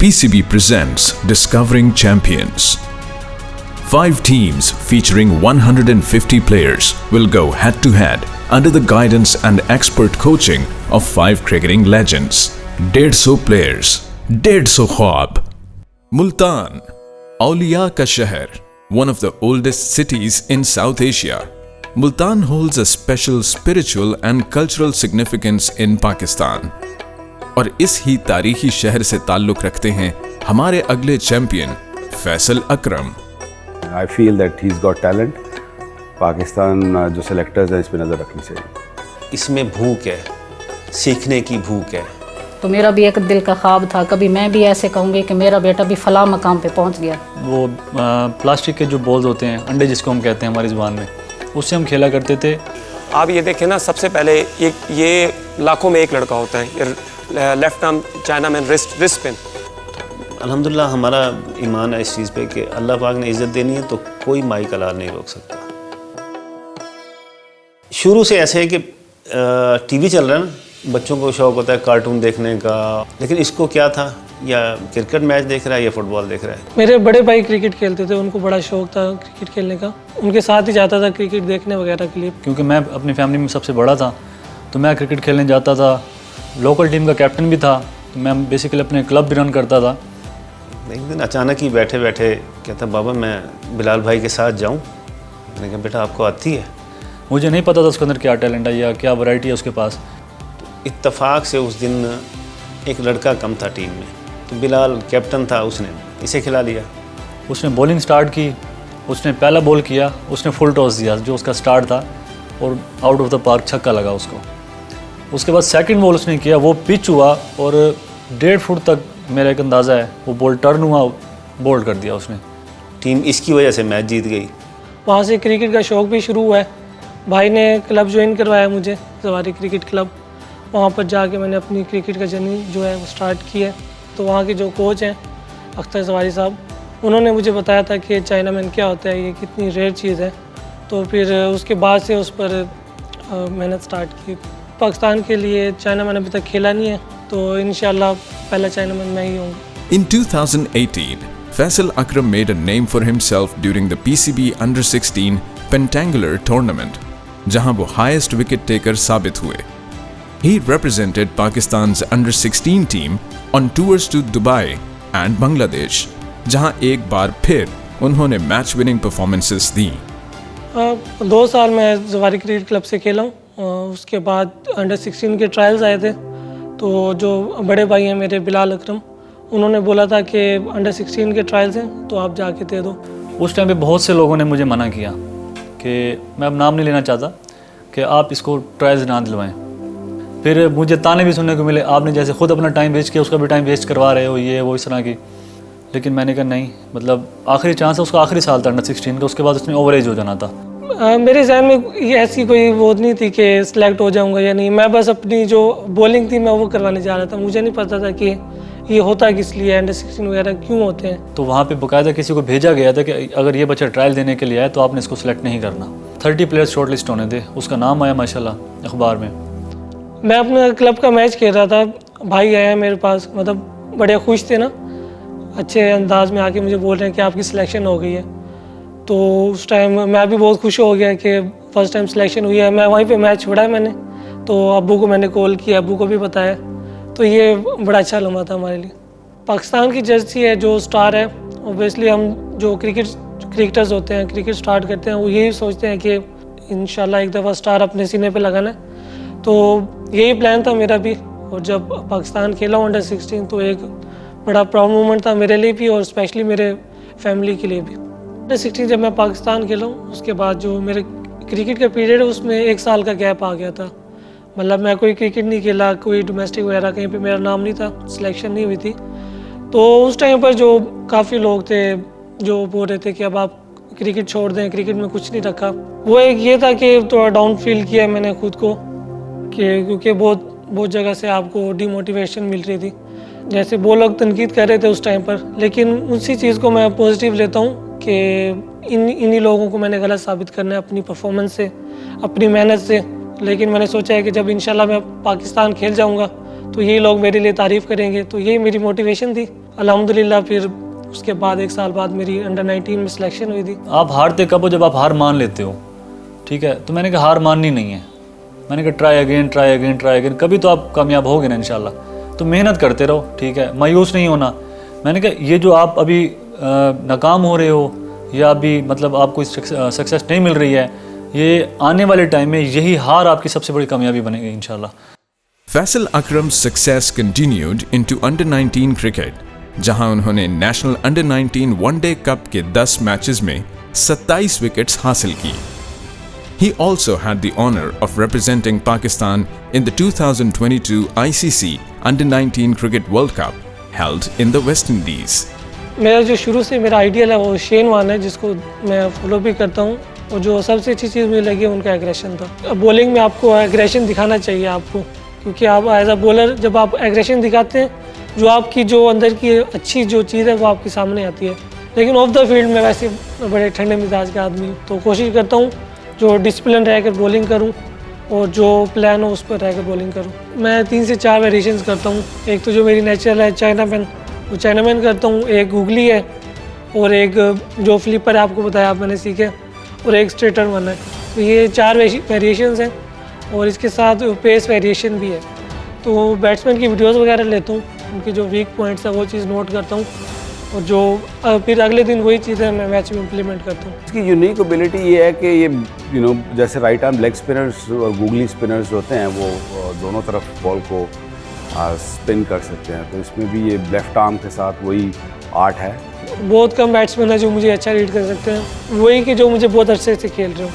PCB presents Discovering Champions. 5 teams featuring 150 players will go head-to-head under the guidance and expert coaching of 5 cricketing legends. 150 players, 150 ख्वाब. Multan, Auliya ka Shahar, one of the oldest cities in South Asia. Multan holds a special spiritual and cultural significance in Pakistan. और इस ही तारीखी शहर से ताल्लुक़ रखते हैं हमारे अगले champion Faisal Akram. I feel that he's got talent. Pakistan जो सेलेक्टर्स हैं इस पे नज़र रखनी चाहिए। इसमें भूख है, सीखने की भूख है। तो मेरा भी एक दिल का ख्वाब था, कभी मैं भी ऐसे कहूँगी कि मेरा बेटा भी फलां मकाम पे पहुँच गया। वो प्लास्टिक के जो बॉल्स होते हैं, अंडे जिसको हम कहते हैं हमारी ज़ुबान में, उससे हम खेला करते थे। आप ये देखें ना, सबसे पहले ये लाखों में एक लड़का होता है, left arm China man wrist pin. अल्हम्दुलिल्लाह हमारा ईमान है इस चीज़ पे कि अल्लाह पाक ने इज़्ज़त देनी है तो कोई माई का लाल नहीं रोक सकता। शुरू से ऐसे है कि टीवी चल रहा है ना, बच्चों को शौक़ होता है कार्टून देखने का, लेकिन इसको क्या था, या क्रिकेट मैच देख रहा है या फुटबॉल देख रहा है। मेरे बड़े भाई क्रिकेट खेलते थे, उनको बड़ा शौक़ था क्रिकेट खेलने का, उनके साथ ही जाता था क्रिकेट देखने वगैरह के लिए। क्योंकि मैं अपनी फैमिली में सबसे बड़ा था तो मैं क्रिकेट खेलने जाता था, लोकल टीम का कैप्टन भी था, तो मैं बेसिकली अपने क्लब भी रन करता था। एक दिन अचानक ही बैठे बैठे कहता, बाबा मैं बिलाल भाई के साथ जाऊं। मैंने कहा बेटा आपको आती है? मुझे नहीं पता था उसके अंदर क्या टैलेंट है या क्या वैरायटी है उसके पास। तो इत्तेफाक से उस दिन एक लड़का कम था टीम में, तो बिलाल कैप्टन था, उसने इसे खिला लिया। उसने बॉलिंग स्टार्ट की, उसने पहला बॉल किया, उसने फुल टॉस दिया जो उसका स्टार्ट था, और आउट ऑफ द पार्क छक्का लगा उसको। उसके बाद सेकंड बॉल उसने किया, वो पिच हुआ और 1.5 फुट तक मेरा एक अंदाज़ा है वो बॉल टर्न हुआ, बोल्ड कर दिया उसने। टीम इसकी वजह से मैच जीत गई। वहाँ से क्रिकेट का शौक़ भी शुरू हुआ है। भाई ने क्लब ज्वाइन करवाया मुझे, जवारी क्रिकेट क्लब। वहाँ पर जाके मैंने अपनी क्रिकेट का जर्नी जो है वो स्टार्ट की है। तो वहाँ के जो कोच हैं अख्तर जवारी साहब, उन्होंने मुझे बताया था कि चाइना मैन क्या होता है, ये कितनी रेयर चीज़ है। तो फिर उसके बाद से उस पर मेहनत स्टार्ट की। पाकिस्तान के लिए चाइना मैन अभी तक खेला नहीं है, तो इंशाल्लाह पहला चाइना मैन मैं ही हूँ। In 2018, Faisal Akram made a name for himself during the PCB Under-16 Pentangular tournament, जहां वो highest wicket taker साबित हुए। He represented Pakistan's Under-16 team on tours to Dubai and Bangladesh, जहां एक बार फिर उन्होंने मैच विनिंग परफॉर्मेंसेस दी। 2 साल मैं जवारी क्रिकेट क्लब से खेला हूँ। उसके बाद Under-16 के ट्रायल्स आए थे, तो जो बड़े भाई हैं मेरे बिलाल अकरम, उन्होंने बोला था कि Under-16 के ट्रायल्स हैं तो आप जाके दे दो। उस टाइम पे बहुत से लोगों ने मुझे मना किया कि मैं अब नाम नहीं लेना चाहता कि आप इसको ट्रायल्स ना दिलवाएं। फिर मुझे ताने भी सुनने को मिले, आपने जैसे खुद अपना टाइम वेस्ट किया उसका भी टाइम वेस्ट करवा रहे हो, ये वो इस तरह की। लेकिन मैंने कहा नहीं, मतलब आखिरी चांस है, उसका आखिरी साल था Under-16 का, उसके बाद उसने ओवर एज हो जाना था। मेरे जहन में ये ऐसी कोई वो नहीं थी कि सिलेक्ट हो जाऊंगा या नहीं। मैं बस अपनी जो बॉलिंग थी मैं वो करवाने जा रहा था। मुझे नहीं पता था कि ये होता किस लिए, Under-16 वगैरह क्यों होते हैं। तो वहाँ पे बाकायदा किसी को भेजा गया था कि अगर ये बच्चा ट्रायल देने के लिए आए तो आपने इसको सिलेक्ट नहीं करना। 30 प्लेयर्स शॉर्ट लिस्ट होने थे, उसका नाम आया माशाल्लाह अखबार में। मैं अपने क्लब का मैच खेल रहा था, भाई आया मेरे पास, मतलब बड़े खुश थे ना, अच्छे अंदाज में आके मुझे बोल रहे हैं कि आपकी सिलेक्शन हो गई है। तो उस टाइम मैं भी बहुत खुश हो गया कि फ़र्स्ट टाइम सिलेक्शन हुई है। मैं वहीं पे मैच छोड़ा है मैंने, तो अब्बू को मैंने कॉल किया, अब्बू को भी बताया। तो ये बड़ा अच्छा लम्हा था हमारे लिए। पाकिस्तान की जर्सी है जो स्टार है, ओबियसली हम जो क्रिकेटर्स होते हैं, क्रिकेट स्टार्ट करते हैं, वो यही सोचते हैं कि इंशाल्लाह एक दफ़ा स्टार अपने सीने पे लगाना है। तो यही प्लान था मेरा भी। और जब पाकिस्तान खेला Under-16 तो एक बड़ा प्राउड मोमेंट था मेरे लिए भी और स्पेशली मेरे फैमिली के लिए भी। Under-16 जब मैं पाकिस्तान खेला हूँ, उसके बाद जो मेरे क्रिकेट का पीरियड है उसमें 1 साल का गैप आ गया था। मतलब मैं कोई क्रिकेट नहीं खेला, कोई डोमेस्टिक वगैरह कहीं पे मेरा नाम नहीं था, सिलेक्शन नहीं हुई थी। तो उस टाइम पर जो काफ़ी लोग थे जो बोल रहे थे कि अब आप क्रिकेट छोड़ दें, क्रिकेट में कुछ नहीं रखा। वो एक ये था कि थोड़ा डाउन फील किया मैंने खुद को, कि क्योंकि बहुत जगह से आपको डिमोटिवेशन मिल रही थी। जैसे वो लोग तनकीद कर रहे थे उस टाइम पर, लेकिन उसी चीज़ को मैं पॉजिटिव लेता हूँ कि इन्हीं लोगों को मैंने गलत साबित करना है अपनी परफॉर्मेंस से, अपनी मेहनत से। लेकिन मैंने सोचा है कि जब इंशाल्लाह मैं पाकिस्तान खेल जाऊँगा तो यही लोग मेरे लिए तारीफ़ करेंगे, तो यही मेरी मोटिवेशन थी। अल्हम्दुलिल्लाह फिर उसके बाद 1 साल बाद मेरी अंडर 19 में सिलेक्शन हुई थी। आप हारते कब हो? जब आप हार मान लेते हो, ठीक है। तो मैंने कहा हार माननी नहीं है, मैंने कहा try again try again try again, कभी तो आप कामयाब होगे ना इंशाल्लाह। तो मेहनत करते रहो, ठीक है, मायूस नहीं होना। मैंने कहा ये जो आप अभी नाकाम हो रहे हो या अभी मतलब आपको सक्सेस नहीं मिल रही है, ये आने वाले टाइम में यही हार आपकी सबसे बड़ी कामयाबी बनेगी इंशाल्लाह। Faisal अकरम's success continued into under-19 cricket, जहां उन्होंने नेशनल अंडर-19 वनडे कप के 10 मैचेस में 27 विकेट्स हासिल की। He also had the honor of representing Pakistan in the 2022 ICC Under-19 Cricket World Cup held in the West Indies. मेरा जो शुरू से मेरा आइडियल है वो शेन वॉर्न है, जिसको मैं फॉलो भी करता हूँ, और जो सबसे अच्छी चीज़ मुझे लगी उनका एग्रेशन था। बॉलिंग में आपको एग्रेशन दिखाना चाहिए आपको, क्योंकि आप एज अ बॉलर जब आप एग्रेशन दिखाते हैं, जो आपकी जो अंदर की अच्छी जो चीज़ है वो आपके सामने आती है। लेकिन ऑफ द फील्ड में वैसे बड़े ठंडे मिजाज का आदमी, तो कोशिश करता हूँ जो डिसिप्लिन रहकर बॉलिंग करूँ और जो प्लान हो उस पर रहकर बॉलिंग करूँ। मैं 3 से 4 वेरिएशंस करता हूँ। एक तो जो मेरी नेचुरल है चाइनामैन, वो चाइनामैन करता हूँ, एक गूगली है, और एक जो फ्लिपर है आपको बताया मैंने सीखे, और एक स्ट्रेटर वन है। तो ये 4 वेरिएशंस हैं, और इसके साथ पेस वेरिएशन भी है। तो बैट्समैन की वीडियोस वगैरह लेता हूँ, उनकी जो वीक पॉइंट्स है वो चीज़ नोट करता हूँ, और जो फिर अगले दिन वही चीज़ें मैं मैच में इम्प्लीमेंट करता हूँ। इसकी यूनिक एबिलिटी ये है कि ये जैसे राइट आर्म लेग स्पिनर्स और गूगली स्पिनर्स होते हैं, वो दोनों तरफ बॉल को स्पिन कर सकते हैं। तो इसमें भी ये लेफ्ट आर्म के साथ वही आर्ट है। बहुत कम बैट्समैन है जो मुझे अच्छा रीड कर सकते हैं, वही कि जो मुझे बहुत अच्छे से खेल रहे हो।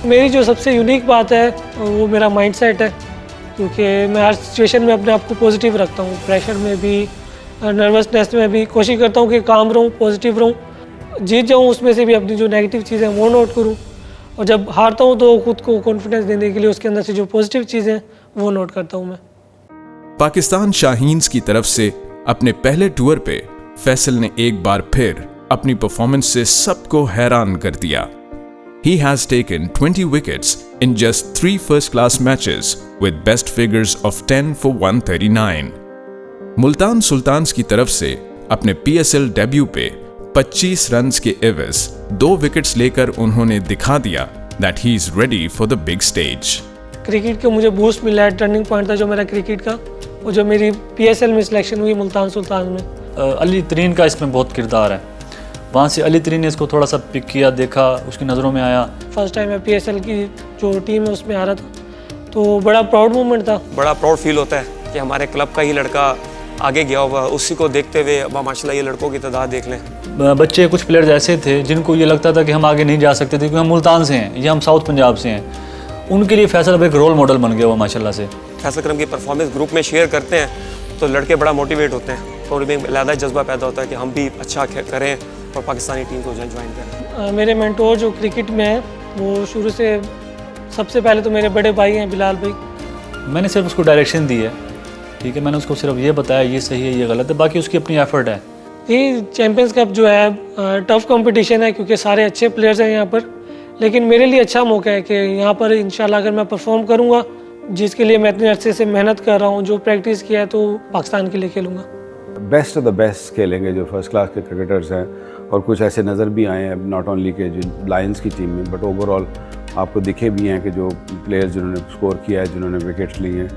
मेरी जो सबसे यूनिक बात है वो मेरा माइंडसेट है, क्योंकि मैं हर सिचुएशन में अपने आप को पॉजिटिव रखता हूँ। प्रेशर में भी, नर्वसनेस में भी कोशिश करता हूँ कि काम रहूँ, पॉजिटिव रहूँ, जीत जाऊँ उसमें से भी अपनी जो नेगेटिव चीज़ें हैं वो नोट करूँ, और जब हारता हूँ तो खुद को कॉन्फिडेंस देने के लिए उसके अंदर से जो पॉजिटिव चीज़ें हैं वो नोट करता हूँ मैं। पाकिस्तान शाहीन्स की तरफ से अपने पहले टूर पे फैसल ने एक बार फिर अपनी परफॉर्मेंस से सबको हैरान कर दिया। He has taken 20 wickets in just 3 first-class matches with best figures of 10 for 139. Multan sultans की तरफ से अपने PSL डेब्यू पे 25 रन्स के एवज 2 विकेट्स लेकर उन्होंने दिखा दिया that he is ready for the big stage. Cricket का मुझे बूस्ट मिला है, टर्निंग पॉइंट था जो मेरा क्रिकेट का, और जो मेरी PSL में सिलेक्शन हुई मुल्तान सुल्तान में। अली तरीन का इसमें बहुत किरदार है। वहाँ से अली तरीन ने इसको थोड़ा सा पिक किया, देखा, उसकी नज़रों में आया। फर्स्ट टाइम मैं PSL की जो टीम है उसमें आ रहा था, तो बड़ा प्राउड मोमेंट था। बड़ा प्राउड फील होता है कि हमारे क्लब का ही लड़का आगे गया हुआ, उसी को देखते हुए अब माशाल्लाह ये लड़कों की तादाद देख लें। बच्चे कुछ प्लेयर्स ऐसे थे जिनको ये लगता था कि हम आगे नहीं जा सकते थे, क्योंकि हम मुल्तान से हैं या हम साउथ पंजाब से हैं। उनके लिए फैसल अब एक रोल मॉडल बन गया हुआ माशाल्लाह से। फैसल अकरम की परफॉर्मेंस ग्रुप में शेयर करते हैं तो लड़के बड़ा मोटिवेट होते हैं, तो उनमें अलग जज्बा पैदा होता है कि हम भी अच्छा करें और पाकिस्तानी टीम को ज्वाइन करें। मेरे मेंटोर जो क्रिकेट में है वो शुरू से सबसे पहले तो मेरे बड़े भाई हैं बिलाल भाई। मैंने सिर्फ उसको डायरेक्शन दी है, ठीक है, मैंने उसको सिर्फ ये बताया ये सही है ये गलत है, बाकी उसकी अपनी एफर्ट है। ये चैम्पियंस कप जो है टफ कंपटीशन है, क्योंकि सारे अच्छे प्लेयर्स हैं यहाँ पर, लेकिन मेरे लिए अच्छा मौका है कि यहाँ पर इंशाल्लाह अगर मैं परफॉर्म करूँगा, जिसके लिए मैं इतने अरसे से मेहनत कर रहा हूँ, जो प्रैक्टिस किया है, तो पाकिस्तान के लिए खेलूँगा। बेस्ट ऑफ द बेस्ट खेलेंगे जो फर्स्ट क्लास के क्रिकेटर्स हैं, और कुछ ऐसे नज़र भी आए हैं नॉट ओनली के जो लायंस की टीम में, बट ओवरऑल आपको दिखे भी हैं कि जो प्लेयर्स जिन्होंने स्कोर किया है, जिन्होंने विकेट्स लिए हैं,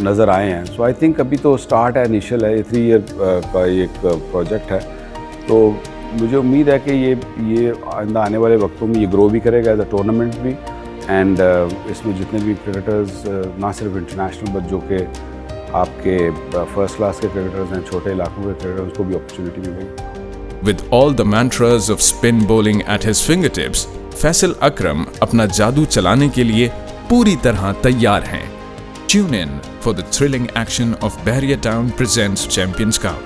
नज़र आए हैं। सो आई थिंक अभी तो स्टार्ट है, इनिशियल है, 3 ईयर का एक प्रोजेक्ट है, तो मुझे उम्मीद है कि ये आने वाले वक्तों में ये ग्रो भी करेगा एज अ टूर्नामेंट भी, एंड इसमें जितने भी क्रिकेटर्स ना सिर्फ इंटरनेशनल बट जो कि आपके फर्स्ट क्लास के क्रिकेटर्स हैं, छोटे इलाकों के क्रिकेटर्स, उनको भी अपॉर्चुनिटी मिलेगी। With all the mantras of spin bowling at his fingertips, Faisal अकरम अपना जादू चलाने के लिए पूरी तरह तैयार हैं। Tune in for the thrilling action of Bahria Town presents Champions Cup.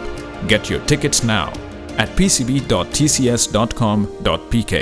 Get your tickets now at pcb.tcs.com.pk.